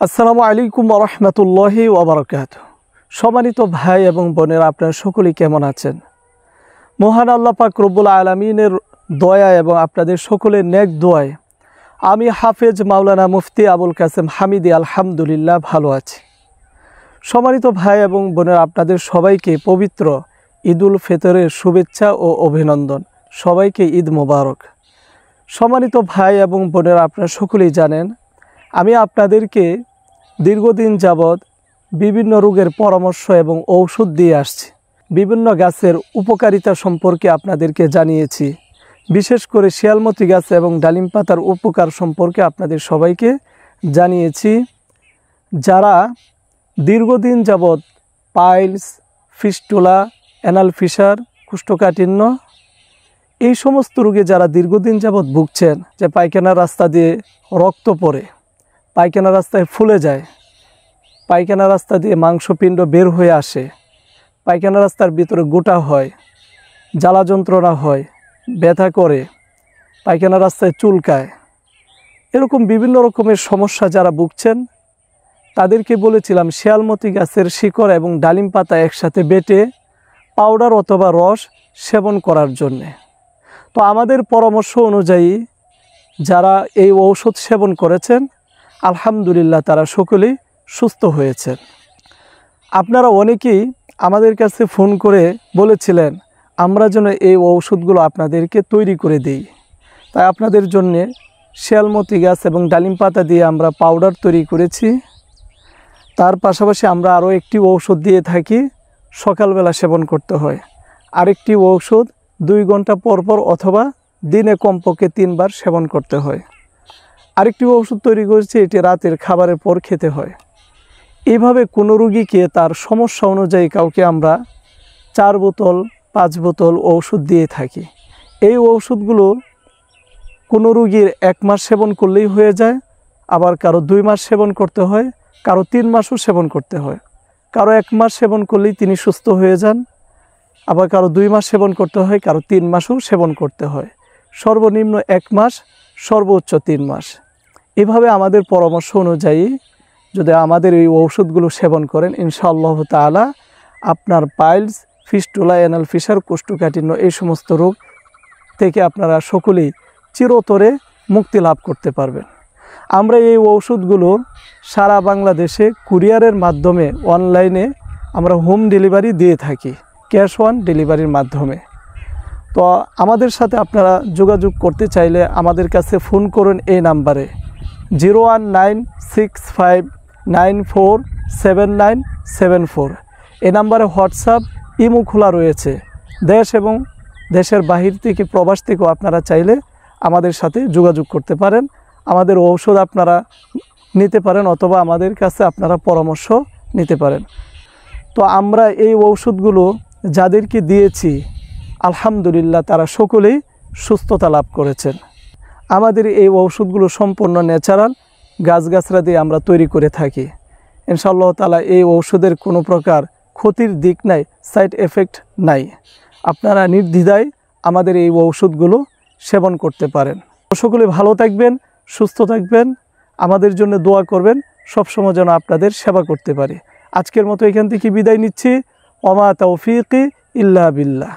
আসসালামু আলাইকুম ওয়া রাহমাতুল্লাহি ওয়া বারাকাতুহু। সম্মানিত ভাই এবং বোনেরা, আপনারা সকলেই কেমন আছেন? মহান আল্লাহ পাক রব্বুল আলামিনের দয়া এবং আপনাদের সকলের নেক দোয়ায় আমি হাফেজ মাওলানা মুফতি আবুল কাসেম হামিদি আলহামদুলিল্লাহ ভালো আছি। সম্মানিত ভাই এবং বোনেরা, আপনাদের সবাইকে পবিত্র ঈদুল ফিতরের শুভেচ্ছা ও অভিনন্দন। সবাইকে ঈদ মোবারক। সম্মানিত ভাই এবং বোনেরা, আপনারা সকলেই জানেন আমি আপনাদেরকে দীর্ঘদিন যাবৎ বিভিন্ন রোগের পরামর্শ এবং ঔষধ দিয়ে আসছি। বিভিন্ন গাছের উপকারিতা সম্পর্কে আপনাদেরকে জানিয়েছি। বিশেষ করে শিয়ালমতি গাছ এবং ডালিম পাতার উপকার সম্পর্কে আপনাদের সবাইকে জানিয়েছি। যারা দীর্ঘদিন যাবৎ পাইলস, ফিস্টুলা, অ্যানাল ফিসার, কোষ্ঠকাঠিন্য এই সমস্ত রোগে যারা দীর্ঘদিন যাবৎ ভুগছেন, যে পায়খানার রাস্তা দিয়ে রক্ত পড়ে, পায়খানা রাস্তায় ফুলে যায়, পায়খানা রাস্তা দিয়ে মাংসপিণ্ড বের হয়ে আসে, পায়খানা রাস্তার ভিতরে গোটা হয়, জ্বালা যন্ত্রণা হয়, ব্যথা করে, পায়খানা রাস্তায় চুলকায়, এরকম বিভিন্ন রকমের সমস্যা যারা ভুগছেন তাদেরকে বলেছিলাম শিয়ালমতি গাছের শিকড় এবং ডালিম পাতা একসাথে বেটে পাউডার অথবা রস সেবন করার জন্যে। তো আমাদের পরামর্শ অনুযায়ী যারা এই ঔষধ সেবন করেছেন আলহামদুলিল্লাহ তারা সকলেই সুস্থ হয়েছেন। আপনারা অনেকেই আমাদের কাছে ফোন করে বলেছিলেন আমরা যেন এই ঔষধগুলো আপনাদেরকে তৈরি করে দিই। তাই আপনাদের জন্যে শিয়ালমতি গাছ এবং ডালিম পাতা দিয়ে আমরা পাউডার তৈরি করেছি। তার পাশাপাশি আমরা আরও একটি ঔষধ দিয়ে থাকি, সকালবেলা সেবন করতে হয়। আরেকটি ঔষধ 2 ঘন্টা পর পর অথবা দিনে কমপক্ষে 3 বার সেবন করতে হয়। আরেকটি ওষুধ তৈরি করেছি, এটি রাতের খাবারের পর খেতে হয়। এইভাবে কোনো রোগীকে তার সমস্যা অনুযায়ী কাউকে আমরা 4 বোতল 5 বোতল ঔষধ দিয়ে থাকি। এই ঔষধগুলো কোনো রোগীর 1 মাস সেবন করলেই হয়ে যায়, আবার কারো 2 মাস সেবন করতে হয়, কারো 3 মাসও সেবন করতে হয়। কারো 1 মাস সেবন করলেই তিনি সুস্থ হয়ে যান, আবার কারো 2 মাস সেবন করতে হয়, কারো 3 মাসও সেবন করতে হয়। সর্বনিম্ন 1 মাস, সর্বোচ্চ 3 মাস। এভাবে আমাদের পরামর্শ অনুযায়ী যদি আমাদের এই ঔষধগুলো সেবন করেন ইনশাআল্লাহ তাআলা আপনার পাইলস, ফিস্টুলা, অ্যানাল ফিসার, কোষ্ঠকাঠিন্য এই সমস্ত রোগ থেকে আপনারা সকলেই চিরতরে মুক্তি লাভ করতে পারবেন। আমরা এই ঔষধগুলো সারা বাংলাদেশে কুরিয়ারের মাধ্যমে অনলাইনে আমরা হোম ডেলিভারি দিয়ে থাকি, ক্যাশ অন ডেলিভারির মাধ্যমে। তো আমাদের সাথে আপনারা যোগাযোগ করতে চাইলে আমাদের কাছে ফোন করুন এই নাম্বারে 01965947974। এই নাম্বারে হোয়াটসঅ্যাপ, ইমো খোলা রয়েছে। দেশ এবং দেশের বাহির থেকে, প্রবাস থেকেও আপনারা চাইলে আমাদের সাথে যোগাযোগ করতে পারেন। আমাদের ঔষধ আপনারা নিতে পারেন অথবা আমাদের কাছে আপনারা পরামর্শ নিতে পারেন। তো আমরা এই ঔষধগুলো যাদেরকে দিয়েছি আলহামদুলিল্লাহ তারা সকলেই সুস্থতা লাভ করেছেন। আমাদের এই ঔষধগুলো সম্পূর্ণ ন্যাচারাল গাছগাছরা দিয়ে আমরা তৈরি করে থাকি। ইনশাআল্লাহ তাআলা এই ঔষধের কোনো প্রকার ক্ষতির দিক নাই, সাইড এফেক্ট নাই। আপনারা নির্দ্বিধায় আমাদের এই ঔষধগুলো সেবন করতে পারেন। সকলে ভালো থাকবেন, সুস্থ থাকবেন, আমাদের জন্য দোয়া করবেন, সবসময় যেন আপনাদের সেবা করতে পারি। আজকের মতো এখান থেকে বিদায় নিচ্ছি। ওমা তাওফিকি ইল্লা বিল্লাহ।